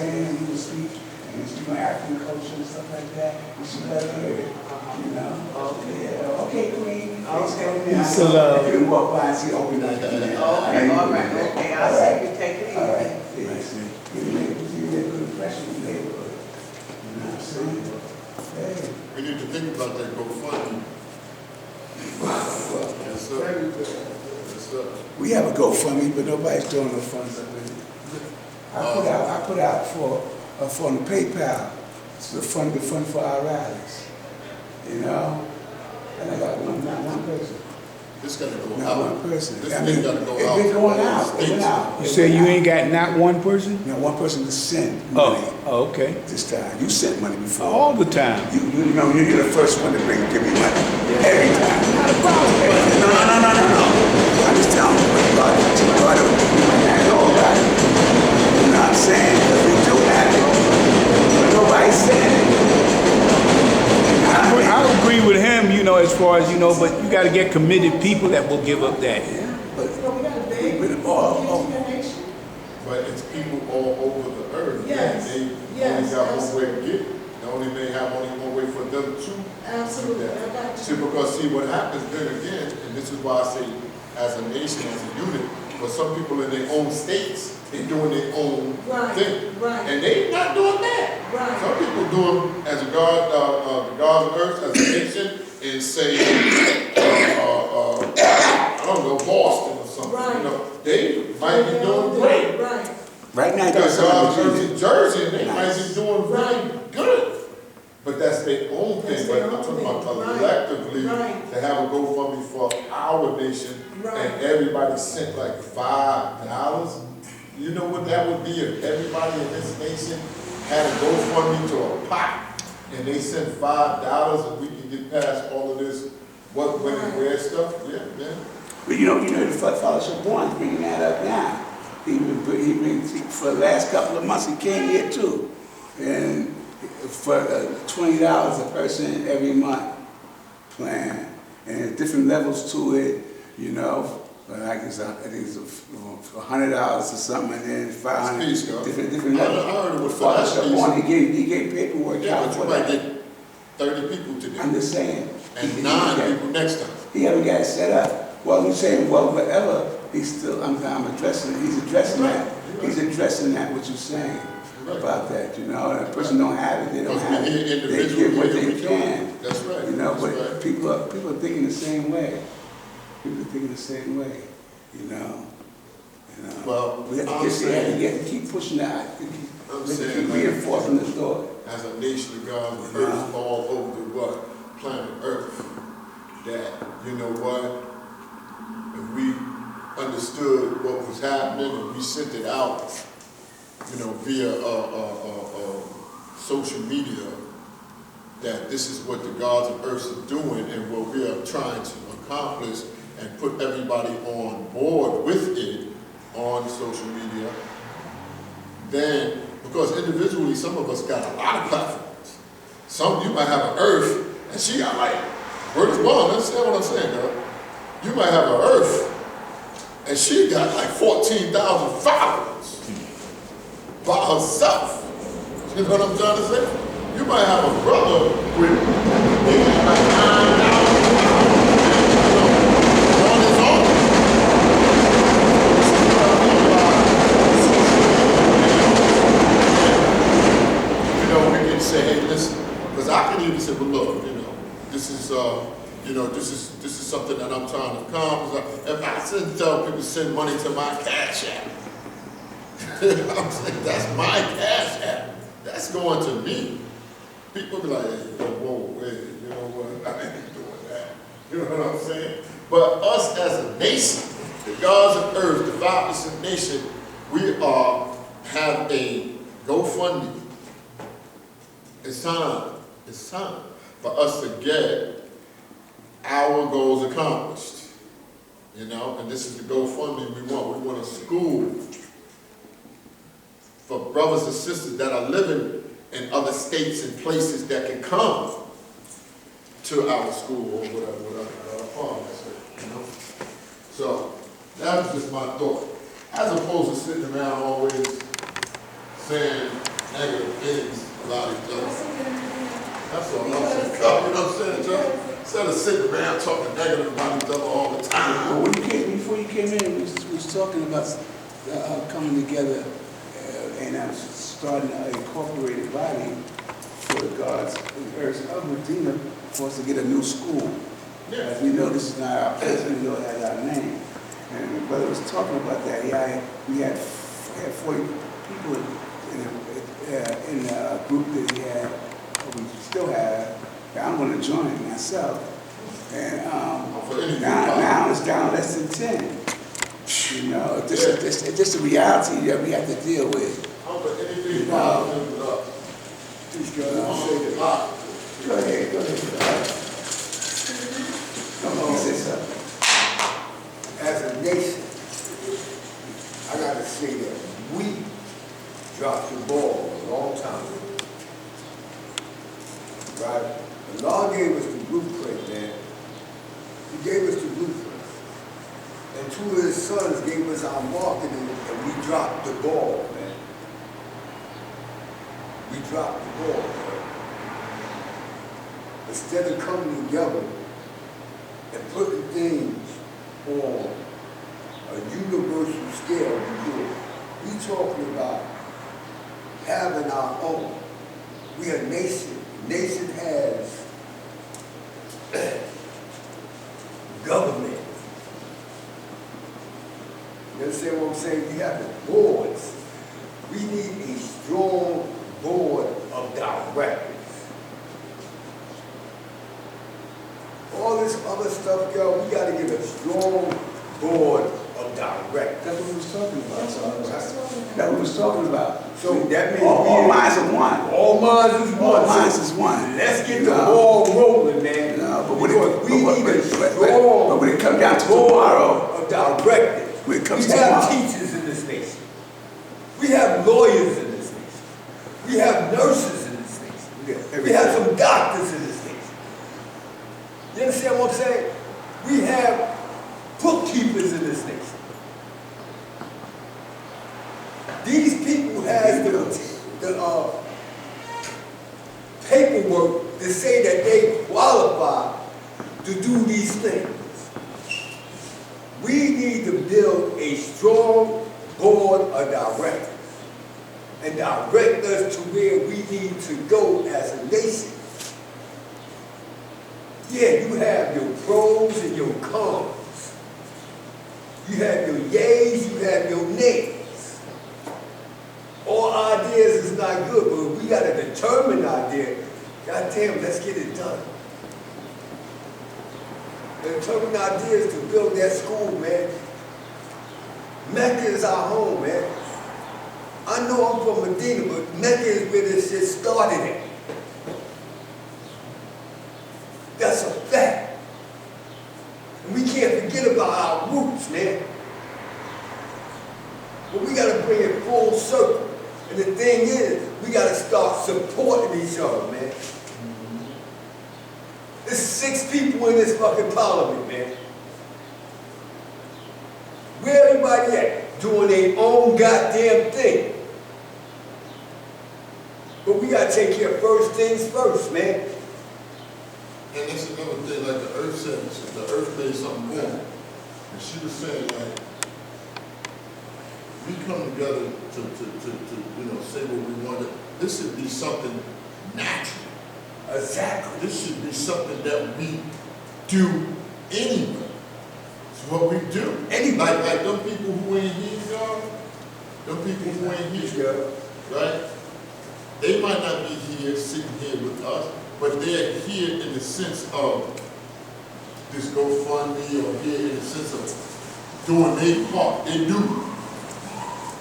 saying? You can speak and speak on African culture and stuff like that. You should let her hear it. You know? Okay, yeah. Okay, Queen. Okay. Peace and love. You can walk by and see open like that. Okay, all right, okay, I'll see you, take it easy. All right. You made a good impression in the neighborhood. You know what I'm saying? Hey. We need to think about that GoFundMe. Yes, sir. Yes, sir. We have a GoFundMe, but nobody's throwing no funds up in it. I put out for the PayPal, it's the fund for our rallies. You know? And I got not one person. This gotta go Not out. one person. This I thing mean, gotta go it's out. been going out. It's been out. You say you ain't got not one person? Not one person to send money Oh, okay. this time. You sent money before. All the time. You know, you're the first one to give me money. Every time. Not a problem. No. I'm just telling you, but God, you might not know about it. You know what I'm saying? Because we do have it. But nobody's saying it. I agree with him, you know, as far as, you know, but you got to get committed people that will give up that. Yeah, but we've been all But it's people all over the earth. Yes. And they only got one way to get it. They only may have only one way for them to Absolutely. do that. See, because what happens then again, and this is why I say as a nation, as a unit, for some people in their own states, they're doing their own thing. Right. And they not doing that. Right. Some people doing as a God, the gods of earth, as a nation, and say, I don't know, Boston or something. Right. You know, they might be doing great. right now. You got There's gods some of earth in Jersey, and they might Nice. be doing really good. But that's their own That's thing. their But I'm own talking about thing. Right. collectively Right. to have a GoFundMe for our nation, Right. and everybody sent like $5. You know what that would be if everybody in this nation had a GoFundMe to a pot, and they sent $5, and we can get past all of this what, when, and where stuff. Yeah, man. But you know, the fellowship one's bringing that up now. He for the last couple of months he came here too, and for $20 a person every month plan, and there's different levels to it, you know. But I think it's $100 or something, and then 500 Peace, God. different I levels. heard it was Fellowship one, he gave paperwork Yeah, out but for you might that. get 30 people today, I'm just saying. and 9 people next time. He haven't got it set up. Well, I'm saying, well, whatever, he's still, I'm addressing it. He's addressing that. He's addressing that, what you're saying about that, you know. And a person don't have it, they don't have it. They give what they can. That's right. You know, That's but right. people are thinking the same way. People are thinking the same way, you know. Well, We have I'm to saying, keep pushing that, I'm keep saying, reinforcing the thought. as a nation of God, the earth all over the what? Planet Earth, that, you know what, if we understood what was happening and we sent it out, you know, via social media, that this is what the gods of earth are doing and what we are trying to accomplish, and put everybody on board with it on social media, then, because individually some of us got a lot of platforms. Some, you might have an earth, and she got like, word is born, understand what I'm saying, girl? You might have an earth, and she got like 14,000 followers by herself. You know what I'm trying to say? You might have a brother with like 9,000 on his own. You know, we can say, hey, listen, because I can even say, well, look, you know, this is, this is something that I'm trying to accomplish. If I tell people to send money to my Cash App, I'm saying that's my Cash App. That's going to me. People be like, hey, whoa, wait, you know what? I ain't doing that. You know what I'm saying? But us as a nation, the gods of earth, the 5% nation, we have a GoFundMe. It's time for us to get our goals accomplished. You know, and this is the GoFundMe we want. We want a school for brothers and sisters that are living in other states and places that can come to our school or whatever, you know. So that was just my thought. As opposed to sitting around always saying, negative things about each other. That's all I'm saying. You know what I'm saying, Joe? Instead of sitting around talking negative about each other all the time. Well, when you came, before you came in, we was talking about coming together and starting an incorporated body for the gods and earth of Medina for us to get a new school. Yeah. As we know, this is not our place, we know it has our name. And the brother was talking about that. We had 40 people in the group that he had, or we still have. I'm going to join it myself. And now it's down less than 10. You know, it's just a reality that we have to deal with. Anything Go ahead. Come on, say something. As a nation, I gotta say that we dropped the ball a long time ago. Right? The law gave us the blueprint, man. He gave us the blueprint. And two of his sons gave us our marketing, and we dropped the ball, man. We dropped the ball, man. Instead of coming together and putting things on a universal scale, we talking about having our own. We a nation. Nation has government. You understand what I'm saying? We have the boards. We need a strong board of directors. All this other stuff, girl, we got to get a strong board of directors. That's what we was talking about. That's what we was talking about. So that means all minds are one. All minds is one. All minds is one. Let's get the ball rolling, man. No, but when it comes down to tomorrow, of directors, when it comes we have teachers in this nation. We have lawyers in this nation. We have nurses in this nation. We have some doctors in this nation. You understand what I'm saying? We have bookkeepers in this nation. These people have the paperwork to say that they qualify to do these things. We need to build a strong board of directors and direct us to where we need to go as a nation. Yeah, you have your pros and your cons. You have your yays, you have your nays. All ideas is not good, but we got a determined idea. God damn, let's get it done. The determined idea is to build that school, man. Mecca is our home, man. I know I'm from Medina, but Mecca is where this shit started at. That's a fact. And we can't forget about our roots, man. But we got to bring it full circle. And the thing is, we got to start supporting each other, man. There's 6 people in this fucking parliament, man. Where everybody at? Doing their own goddamn thing. But we got to take care of first things first, man. And that's another thing, like the earth said, the earth made something wrong. And she was saying, like, we come together to say what we want. This should be something natural. Exactly. This should be something that we do anyway. It's what we do. Anyway. Like them people who ain't here, y'all. Them people who ain't here, right? They might not be here, sitting here with us, but they're here in the sense of this GoFundMe, or here in the sense of doing their part. They do.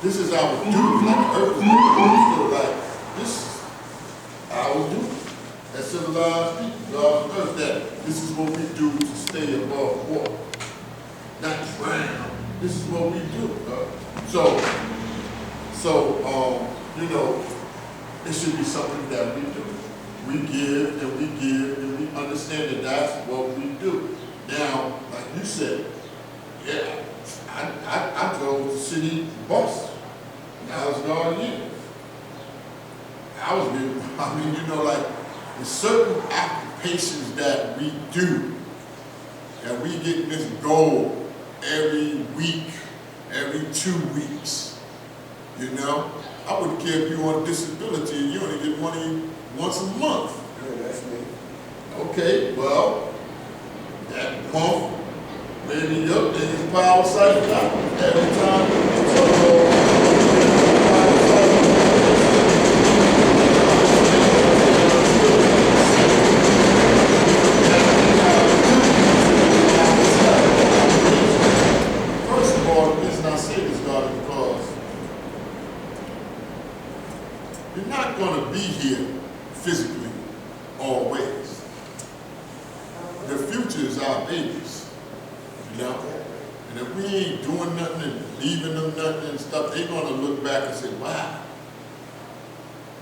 This is our duty, like the earth is doing. Like, this is our duty. As civilized people, God's earth, that this is what we do to stay above water, not drown. This is what we do. It should be something that we do. We give and we give and we understand that that's what we do. Now, like you said, yeah, I drove the city bus. Now it's gone years. I was being, I mean, you know, like, there's certain occupations that we do, and we get this goal every week, every 2 weeks, you know? I wouldn't care if you're on disability and you only get money once a month. Yeah, that's me. Okay, well, that month, maybe your niggas power cycle out every time you power cycle. First of all, the reason I say this, God, is because you're not going to be here physically always. The future is our babies, you know? And if we ain't doing nothing and leaving them nothing and stuff, they're going to look back and say, wow,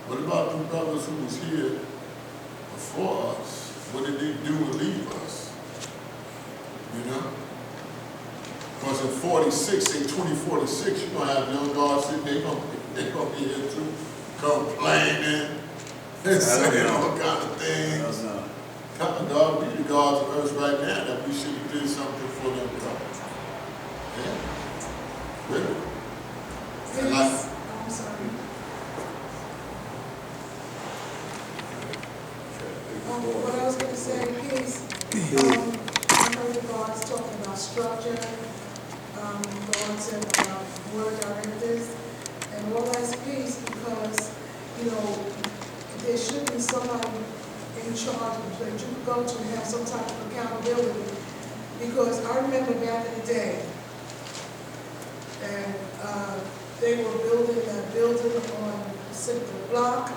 what about the brothers who was here before us? What did they do to leave us? You know? Because in 46, in 2046, you're going to have young guards sitting there, they're going to be here too, complaining and saying all kind of things. Telling God, we the gods of earth right now that we should have did something for them. Yeah? Really? And like, I'm sorry. What I was going to say, please, I heard the guards talking about structure, guards said about board directors, and all that's peace because, you know, there should be somebody in charge that you could go to and have some type of accountability. Because I remember back in the day, and they were building a building on the block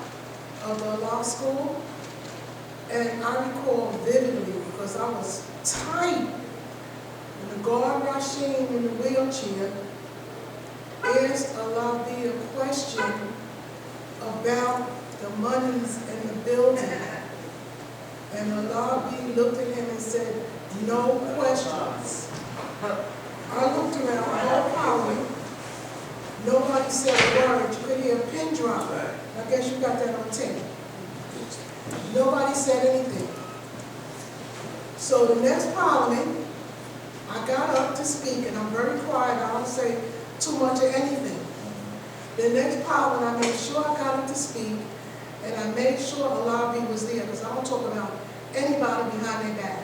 of the law school. And I recall vividly, because I was tight, when the guard Rasheen in the wheelchair asked Alabi a question about the monies in the building. And Alabi looked at him and said, no questions. I looked around the whole hallway. Nobody said a word. You could hear a pin drop. I guess you got that on tape. Nobody said anything. So the next parliament, I got up to speak, and I'm very quiet. I don't say too much of anything. The next parliament, I made sure I got up to speak, and I made sure Alabi was there, because I don't talk about anybody behind their back.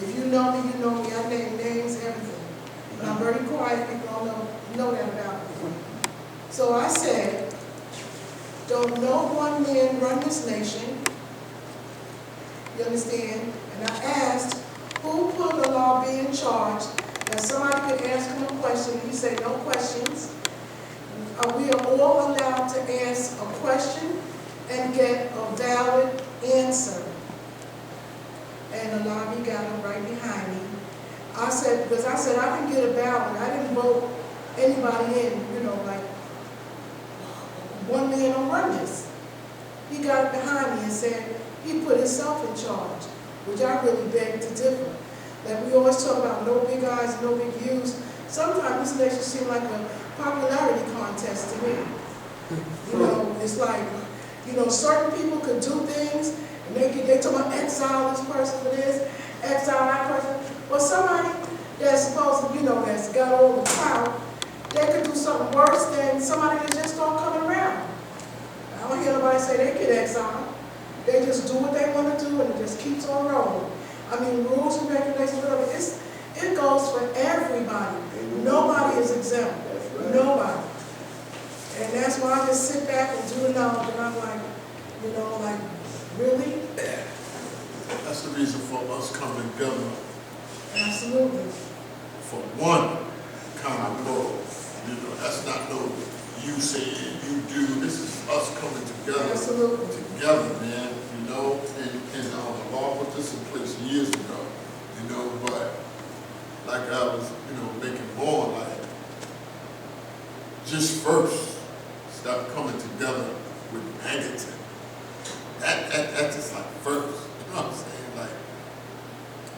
If you know me, you know me. I name names, everything. But I'm very quiet. People don't know that about me. So I said, don't no one man run this nation. You understand? And I asked, who put Alabi in charge that somebody could ask him a question? He said, no questions. We are all allowed to ask a question and get a valid answer. And Alabi got him right behind me. I said, because I said I can get a ballot. I didn't vote anybody in, you know, like one man don't run this. He got behind me and said he put himself in charge, which I really beg to differ. Like we always talk about no big eyes, no big views. Sometimes this nation seems like a popularity contest to me. You know, it's like, you know, certain people could do things and they talk about exile this person for this, exile that person. Well, somebody that's supposed to, you know, that's got all the clout, they could do something worse than somebody that just don't come around. I don't hear nobody say they get exiled. They just do what they want to do and it just keeps on rolling. I mean, rules and regulations, whatever, it goes for everybody. Nobody is exempt. Nobody. And that's why I just sit back and do the knowledge and I'm like, you know, like, really? that's the reason for us coming together Absolutely. for one common goal. You know, that's not no you saying you do. This is us coming together. Absolutely. Together, man. You know, and the law put this in place years ago. You know, but like I was, you know, making more like just first stop coming together with negative. That's just like first. You know what I'm saying? Like,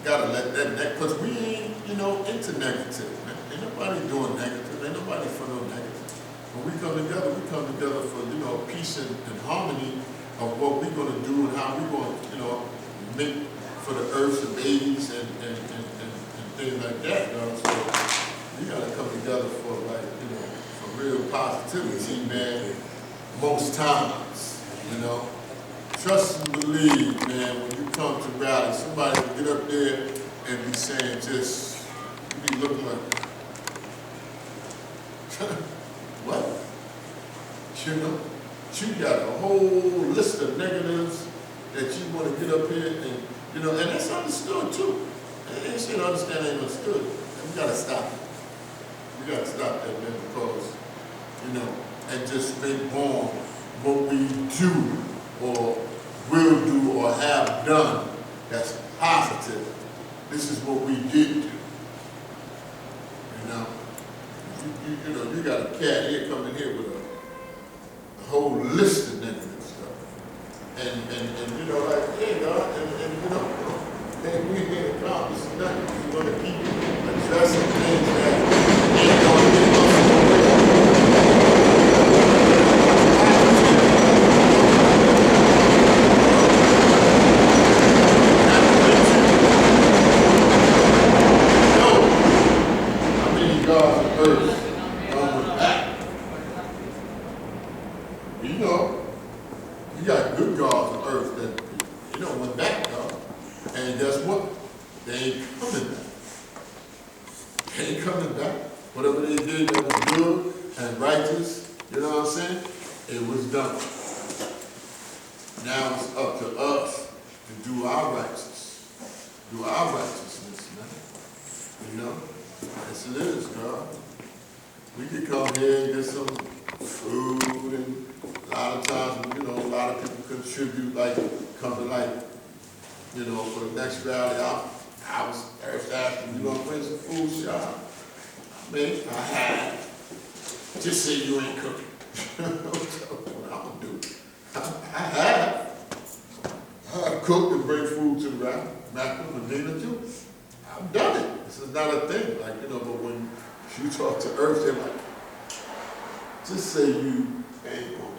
gotta let that, because we ain't, you know, into negative, man. Ain't nobody doing negative. Ain't nobody for no negative. When we come together for, you know, peace and harmony of what we're gonna do and how we're gonna, you know, make for the earth and babies and things like that, you know. So we gotta come together for like, you know, for real positivity, man, most times, you know. Trust and believe, man, when you come to rally, somebody will get up there and be saying just, you be looking like, what? You know, you got a whole list of negatives that you want to get up here and, you know, and that's understood too. And they should understand ain't understood. And we got to stop it. We got to stop that, man, because, you know, and just make born what we do or will do or have done that's positive. This is what we did do. You know? You know, you got a cat here coming here with a whole list of negative stuff. And you know, like, yeah, God, and you know, and we ain't accomplished nothing. We're gonna keep addressing things that ain't gonna get Medina too. I've done it. This is not a thing. Like, you know, but when you talk to Earth, they're like, just say you ain't gonna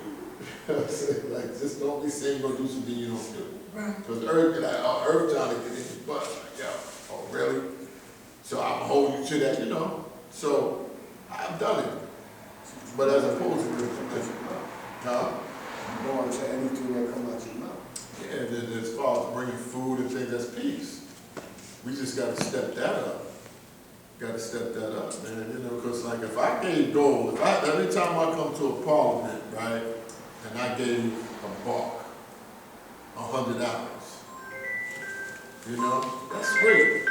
do it. Like, just don't be saying you're gonna do something you don't do. Right. Because Earth, like, Earth trying to get in your butt. Like, yo, oh really? So I'm holding you to that, you know. So I've done it. But as opposed to this, huh? You don't want to say anything that comes out your mouth. Yeah, and then as far as bringing food and things, that's peace. We just got to step that up. Got to step that up, man. You know, because like if I gave gold, every time I come to a parliament, right, and I gave a buck, $100, you know, that's great.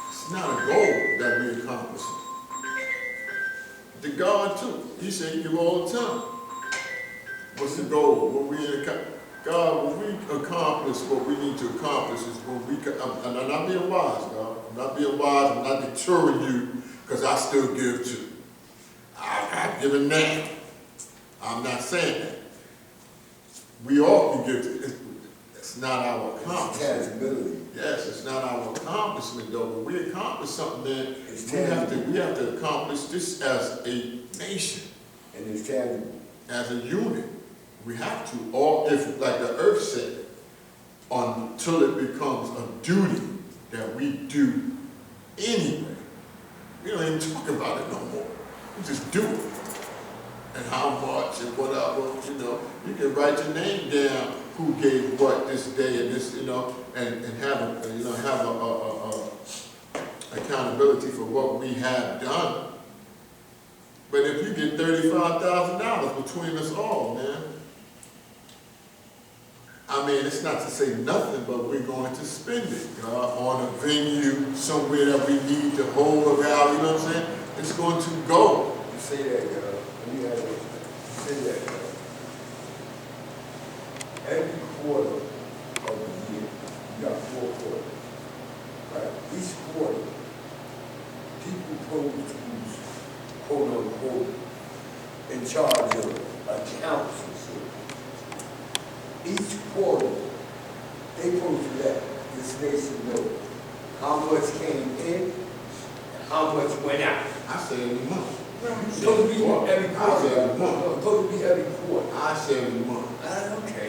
It's not a goal that we accomplish. The God too. He said he give all the time. What's the goal? God, when we accomplish what we need to accomplish is when we, and I'm not being wise, God. I'm not being wise, I'm not deterring you, because I still give too. I've given now. I'm not saying that. We all can give to. It's not our accomplishment. Yes, it's not our accomplishment though. When we accomplish something, then we have to accomplish this as a nation. And it's tangible. As a unit. We have to, or if, like the Earth said, until it becomes a duty that we do anyway. We don't even talk about it no more. We just do it. And how much and whatever, you know. You can write your name down, who gave what this day and this, you know, and have a, you know, have a accountability for what we have done. But if you get $35,000 between us all, man, I mean, it's not to say nothing, but we're going to spend it on a venue somewhere that we need to hold a rally, you know what I'm saying? It's going to go. You say that, you have to say that, every quarter of the year, you got 4 quarters, right? Each quarter, people pose who's, quote unquote, in charge of accounts and shit. Each quarter, they supposed to let this nation know how much came in and how much went out. I say every month. It's supposed to be every I say quarter. every month. It's supposed to be every quarter. I say every month. Okay,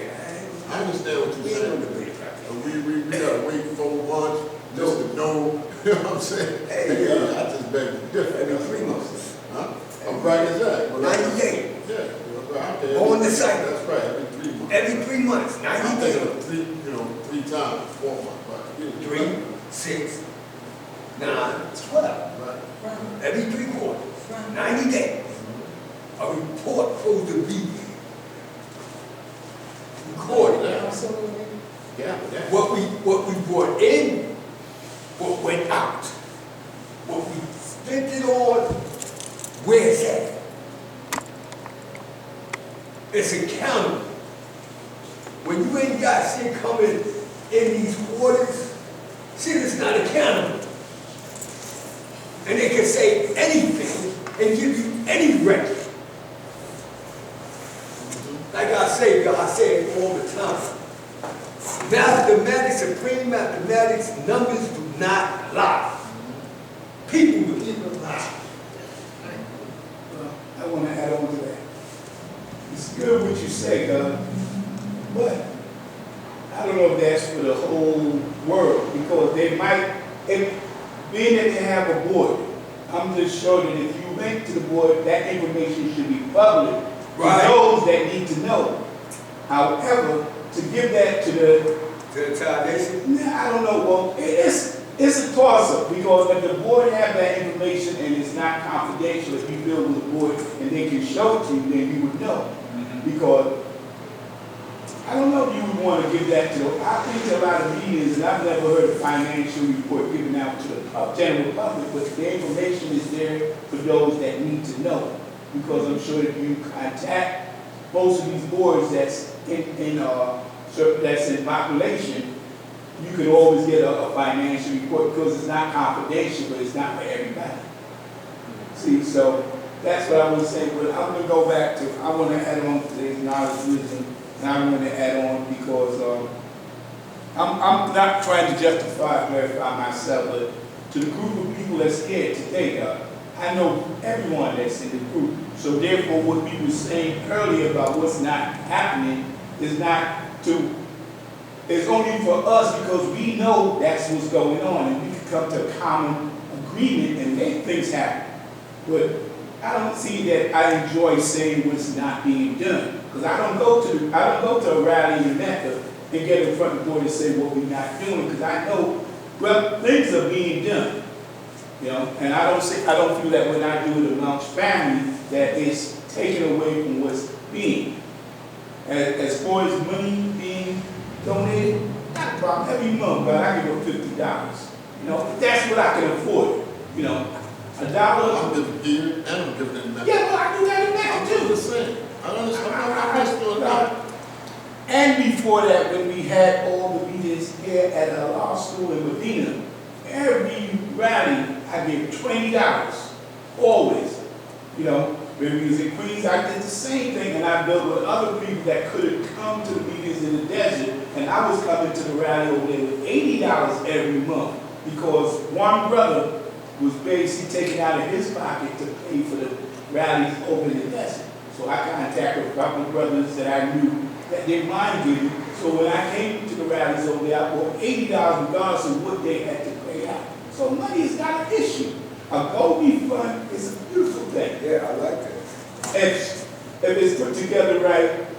I understand what we you're ain't saying. gonna debate that. We gotta wait 4 months just to know, you know what I'm saying? Hey, I just beg to differ. Every That's 3 all. months. Huh? I'm right as that. 90 days. Yeah. Okay. On the cycle. That's right, every 3 months. Every 3 months, I'm 90 thinking days. of three times, 4 months, right? 3, 6, 9, 12. Right. Every 3 quarters, 90 days. A report supposed to be recorded. Absolutely. Yeah. What we brought in, what went out. What we spent it on, where it's at. It's accountable. When you ain't got shit coming in these quarters, shit is not accountable. And they can say anything and give you any record. Like I say it all the time. Mathematics, supreme mathematics, numbers do not lie. People do not lie. Well, I want to add on to that. It's good what you say, but I don't know if that's for the whole world, because they might, being that they have a board, I'm just sure that if you went to the board, that information should be public Right. for those that need to know. However, to give that to the Nation. Nah, I don't know. Well, it's a toss-up, because if the board have that information and it's not confidential, if you build with the board and they can show it to you, then you would know. Because I don't know if you would want to give that to. I think a lot of meetings, and I've never heard a financial report given out to the general public, but the information is there for those that need to know. Because I'm sure if you contact most of these boards that's that's in population, you could always get a financial report, because it's not confidential, but it's not for everybody. See, so that's what I was saying. But I'm going to go back to, I want to add on to today's knowledge wisdom, and I'm going to add on because I'm not trying to justify, verify myself, but to the group of people that's here today, I know everyone that's in the group. So therefore, what we were saying earlier about what's not happening is not to, it's only for us, because we know that's what's going on, and we can come to a common agreement and make things happen. But I don't see that I enjoy saying what's not being done, because I don't go to a rally in Mecca and get in front of the board and say what we're not doing, because I know, well, things are being done. You know, and I don't feel that when I do it amongst family that it's taken away from what's being. As far as money being donated, not a problem. Every month, but I give up $50. You know, that's what I can afford. You know, $1. I'm giving here and I'm giving it back. Yeah, well, I do that in I'm Mecca doing too. the same. I understand. I'm just doing that. And before that, when we had all the meetings here at a law school in Medina, every rally I gave $20, always. You know, when we was in Queens, I did the same thing, and I built with other people that couldn't come to the meetings in the desert, and I was coming to the rally over there with $80 every month, because one brother was basically taking out of his pocket to pay for the rallies over in the desert. So I contacted a couple of brothers that I knew that they mind giving. So when I came to the rallies over there, I bought $80 regardless of what they had to pay out. So money is not an issue. A GoFundMe fund is a beautiful thing. Yeah, I like that. If it's put together right,